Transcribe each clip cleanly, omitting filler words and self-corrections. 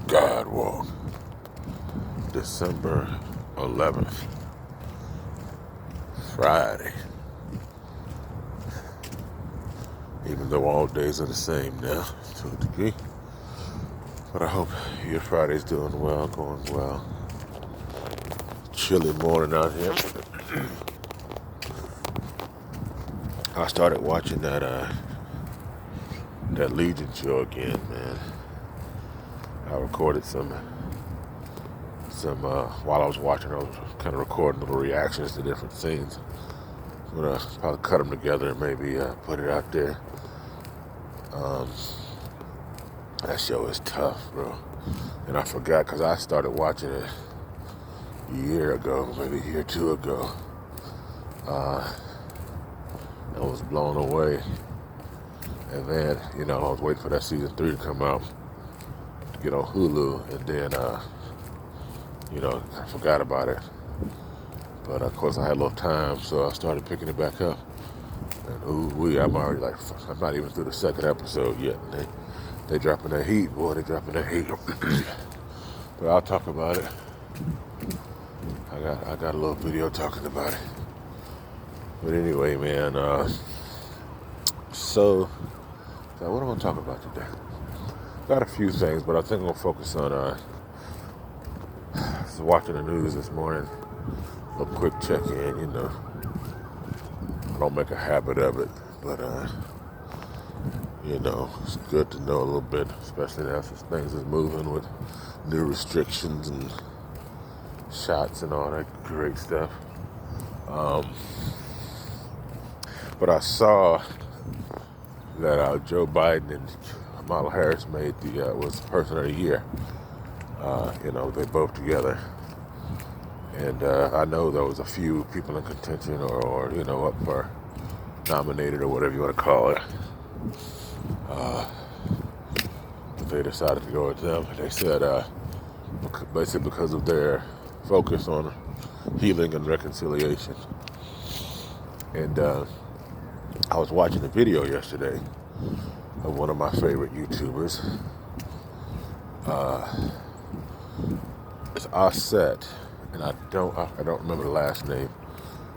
God walk, December 11th, Friday. Even though all days are the same now, to a degree. But I hope your Friday's doing well, going well. Chilly morning out here. I started watching that Legion show again, man. I recorded some while I was watching. I was kind of recording little reactions to different scenes. I'm gonna probably cut them together and maybe put it out there. That show is tough, bro. And I forgot because I started watching it a year ago, maybe a year or two ago. I was blown away. And then, I was waiting for that season 3 to come out to get on Hulu. And then, I forgot about it. But of course I had a little time, so I started picking it back up. And I'm already I'm not even through the second episode yet. And they dropping that heat, boy, they dropping that heat. But I'll talk about it. I got a little video talking about it. But anyway, man, so what am I going to talk about today? Got a few things, but I think I'm going to focus on just watching the news this morning. A quick check-in, I don't make a habit of it, but, it's good to know a little bit, especially now since things is moving with new restrictions and shots and all that great stuff. But I saw that Joe Biden and Kamala Harris made was Person of the Year. They both together. And I know there was a few people in contention or up for nominated or whatever you want to call it. But they decided to go with them. They said basically because of their focus on healing and reconciliation. And I was watching a video yesterday of one of my favorite YouTubers. It's Offset, and I don't remember the last name,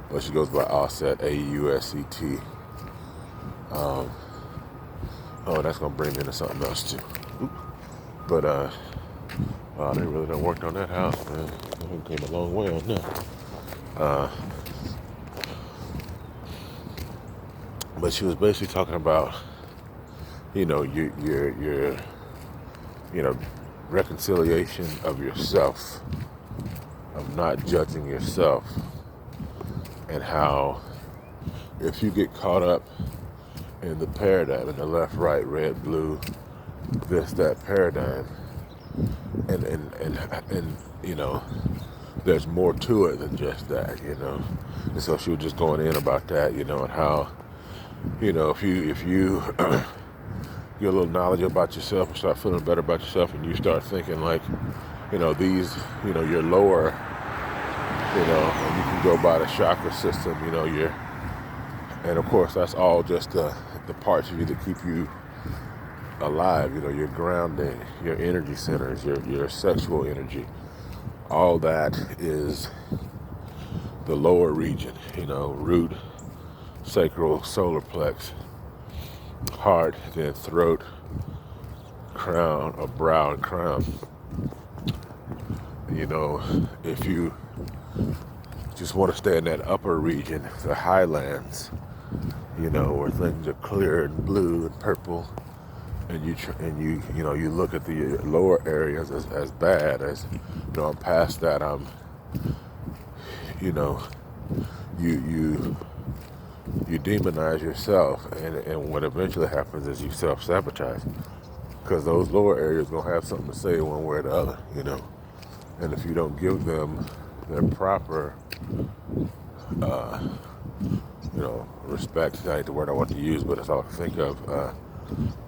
but she goes by Offset, Auset. That's gonna bring me into something else too. But they really done worked on that house, man. They came a long way on that. But she was basically talking about, your reconciliation of yourself, of not judging yourself, and how if you get caught up in the paradigm, in the left, right, red, blue, this, that paradigm, and there's more to it than just that, And so she was just going in about that, and how, if you get a little knowledge about yourself and start feeling better about yourself, and you start thinking these, your lower, and you can go by the chakra system, and of course that's all just the parts of you that keep you alive, your grounding, your energy centers, your sexual energy, all that is the lower region, root, sacral, solar plex, heart, then throat, crown, or brow and crown. If you just want to stay in that upper region, the highlands, where things are clear and blue and purple, and you look at the lower areas as bad as, I'm past that, you demonize yourself, and what eventually happens is you self-sabotage, because those lower areas are going to have something to say one way or the other, and if you don't give them their proper respect, I ain't the word I want to use, but it's all I can think of,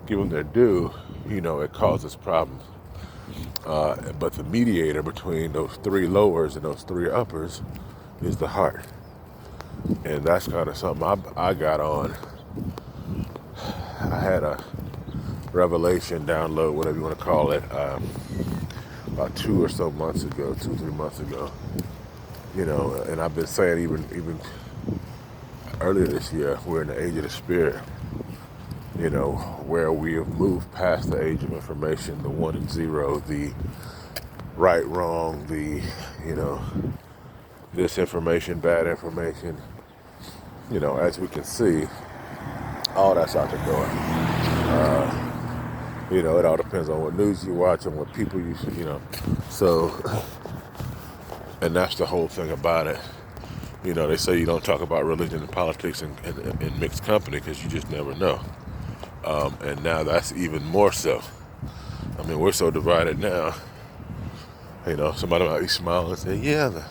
give them their due, it causes problems. But the mediator between those three lowers and those three uppers is the heart. And that's kind of something I got on. I had a revelation, download, whatever you want to call it, about 2 or 3 months ago. And I've been saying even earlier this year, we're in the age of the spirit. Where we have moved past the age of information, the one and zero, the right, wrong, the this information, bad information. As we can see, all that's out the door. It all depends on what news you watch and what people So, and that's the whole thing about it. They say you don't talk about religion and politics in mixed company because you just never know. And now that's even more so. I mean, we're so divided now. Somebody might be smiling and say, yeah,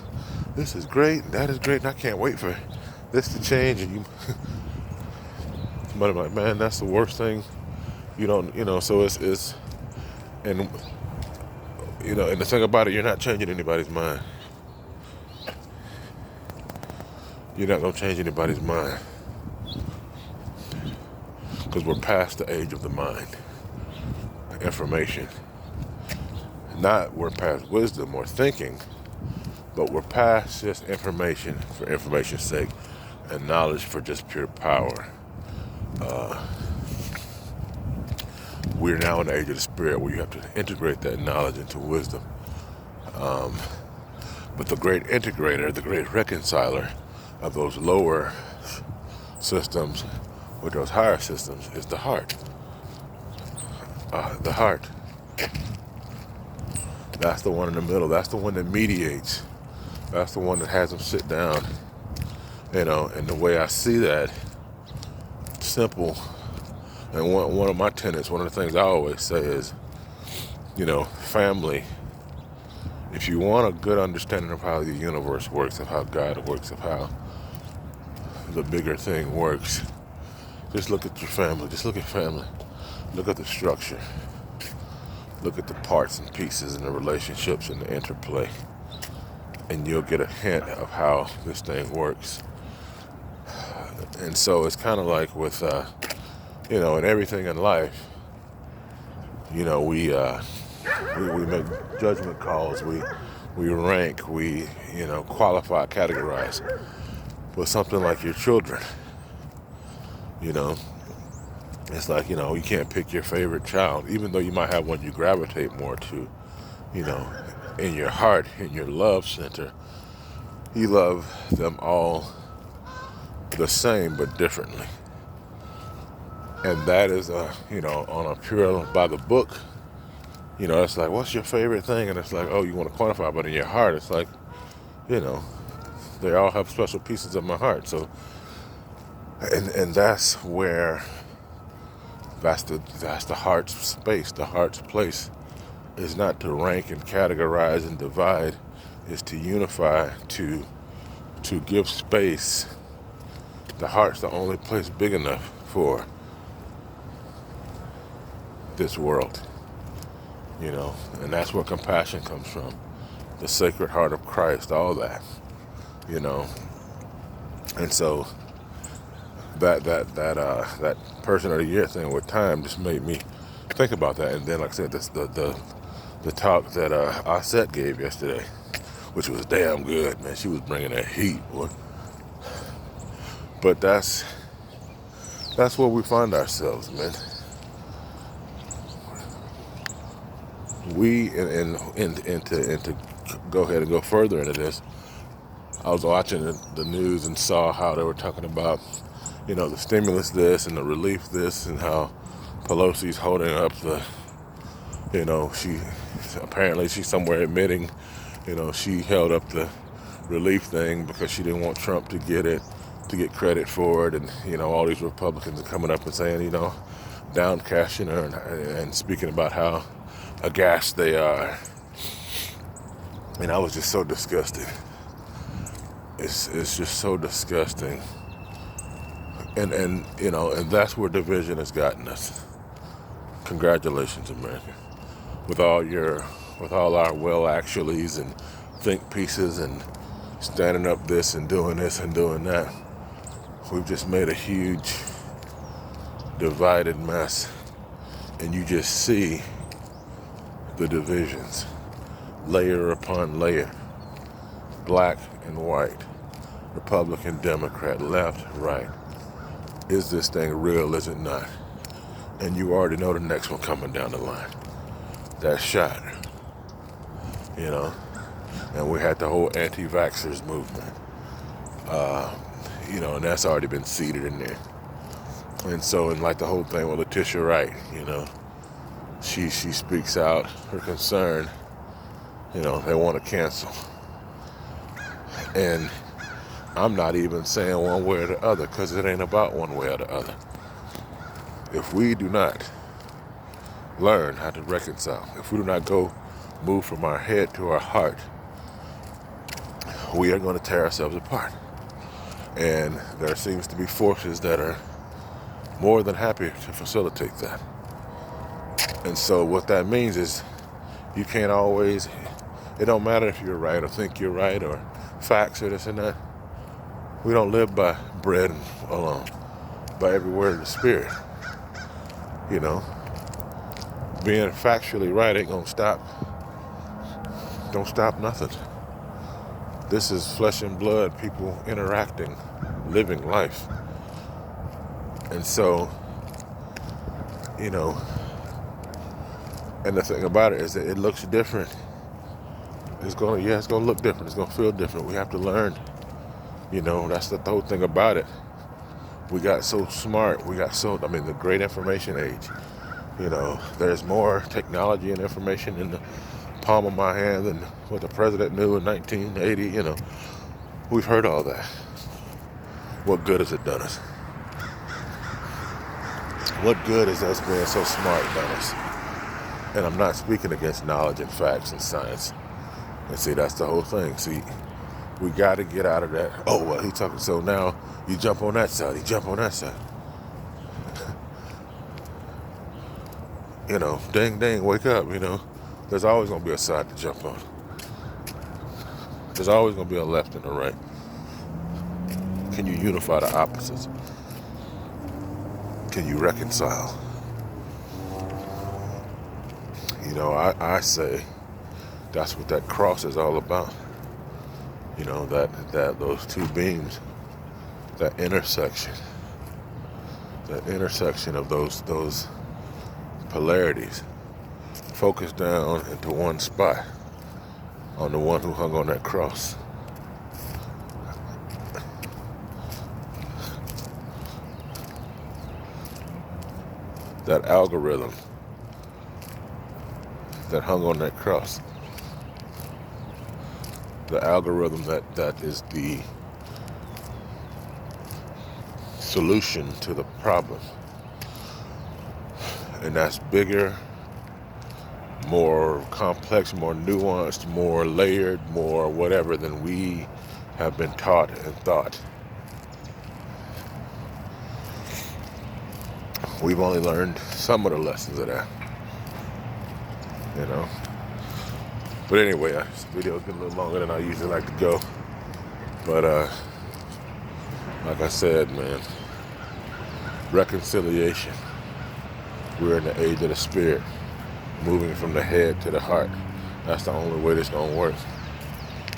this is great, that is great, and I can't wait for this to change. And somebody might, man, that's the worst thing. So it's and and the thing about it, you're not changing anybody's mind. You're not going to change anybody's mind. Because we're past the age of the mind. Information. Not we're past wisdom or thinking, but we're past just information for information's sake and knowledge for just pure power. We're now in the age of the spirit where you have to integrate that knowledge into wisdom. But the great integrator, the great reconciler of those lower systems with those higher systems is the heart. The heart. That's the one in the middle. That's the one that mediates. That's the one that has them sit down. And the way I see that, simple. And one of my tenets, one of the things I always say is, family. If you want a good understanding of how the universe works, of how God works, of how the bigger thing works, just look at your family. Just look at family. Look at the structure. Look at the parts and pieces and the relationships and the interplay. And you'll get a hint of how this thing works. And so it's kind of like with, in everything in life, we make judgment calls. We rank. We, qualify, categorize. With something like your children, it's like, you can't pick your favorite child, even though you might have one you gravitate more to, in your heart, in your love center. You love them all the same, but differently. And that is, on a pure, by the book, it's like, what's your favorite thing? And it's like, oh, you want to quantify, but in your heart, it's like, they all have special pieces of my heart. So, and that's where, that's the heart's space, the heart's place, is not to rank and categorize and divide, is to unify, to give space. The heart's the only place big enough for this world, and that's where compassion comes from, the Sacred Heart of Christ, all that, and so that person of the year thing with time just made me think about that. And then, like I said, this the talk that Aset gave yesterday, which was damn good, man. She was bringing that heat, boy. But that's where we find ourselves, man. We and to go ahead and go further into this, I was watching the news and saw how they were talking about, the stimulus this and the relief this, and how Pelosi's holding up the, she's somewhere admitting, she held up the relief thing because she didn't want Trump to get credit for it. And, all these Republicans are coming up and saying, downcasting her and speaking about how aghast they are. And I was just so disgusted. It's just so disgusting. And that's where division has gotten us. Congratulations, America. With all our well actuallys and think pieces and standing up this and doing that, we've just made a huge divided mess. And you just see the divisions. layer upon layer, black and white, Republican, Democrat, left, right. Is this thing real? Is it not? And you already know the next one coming down the line. That shot, And we had the whole anti-vaxxers movement, and that's already been seeded in there. And so, and like the whole thing with Letitia Wright, she speaks out her concern, they want to cancel. And I'm not even saying one way or the other, because it ain't about one way or the other. If we do not learn how to reconcile, if we do not move from our head to our heart, we are going to tear ourselves apart. And there seems to be forces that are more than happy to facilitate that. And so what that means is you can't always, it don't matter if you're right or think you're right or facts or this and that. We don't live by bread alone, by every word of the Spirit. Being factually right ain't gonna stop. Don't stop nothing. This is flesh and blood, people interacting, living life. And so, and the thing about it is that it looks different. It's gonna look different. It's gonna feel different. We have to learn. That's the whole thing about it. We got so smart. The great information age. There's more technology and information in the palm of my hand than what the president knew in 1980. We've heard all that. What good has it done us? What good has us being so smart done us? And I'm not speaking against knowledge and facts and science. And see, that's the whole thing. See, we got to get out of that. Oh, well, he's talking. So now you jump on that side. You jump on that side. Ding, ding, wake up. There's always going to be a side to jump on. There's always going to be a left and a right. Can you unify the opposites? Can you reconcile? I say that's what that cross is all about. That those two beams, that intersection of those polarities, focus down into one spot on the one who hung on that cross. That algorithm that hung on that cross. The algorithm that is the solution to the problem. And that's bigger, more complex, more nuanced, more layered, more whatever than we have been taught and thought. We've only learned some of the lessons of that. But anyway, this video's getting a little longer than I usually like to go. But like I said, man, reconciliation. We're in the age of the Spirit, moving from the head to the heart. That's the only way this gonna work.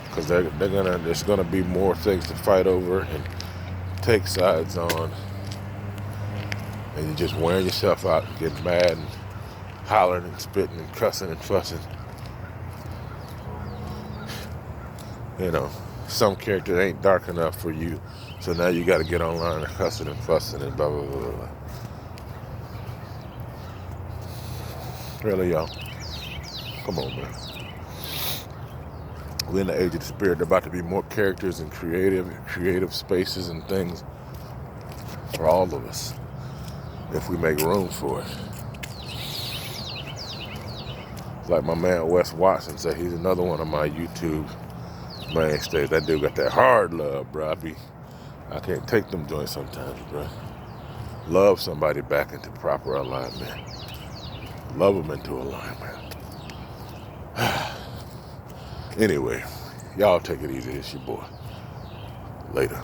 Because there's gonna be more things to fight over and take sides on. And you're just wearing yourself out, getting mad and hollering and spitting and cussing and fussing. Some character ain't dark enough for you, so now you got to get online and cussing and fussing and blah, blah, blah, blah. Really, y'all? Come on, man. We're in the age of the Spirit. There are about to be more characters and creative spaces and things for all of us if we make room for it. Like my man Wes Watson said, he's another one of my YouTube mainstays. That dude got that hard love, bro. I can't take them joints sometimes, bro. Love somebody back into proper alignment. Love them into alignment. Anyway, y'all take it easy. It's your boy. Later.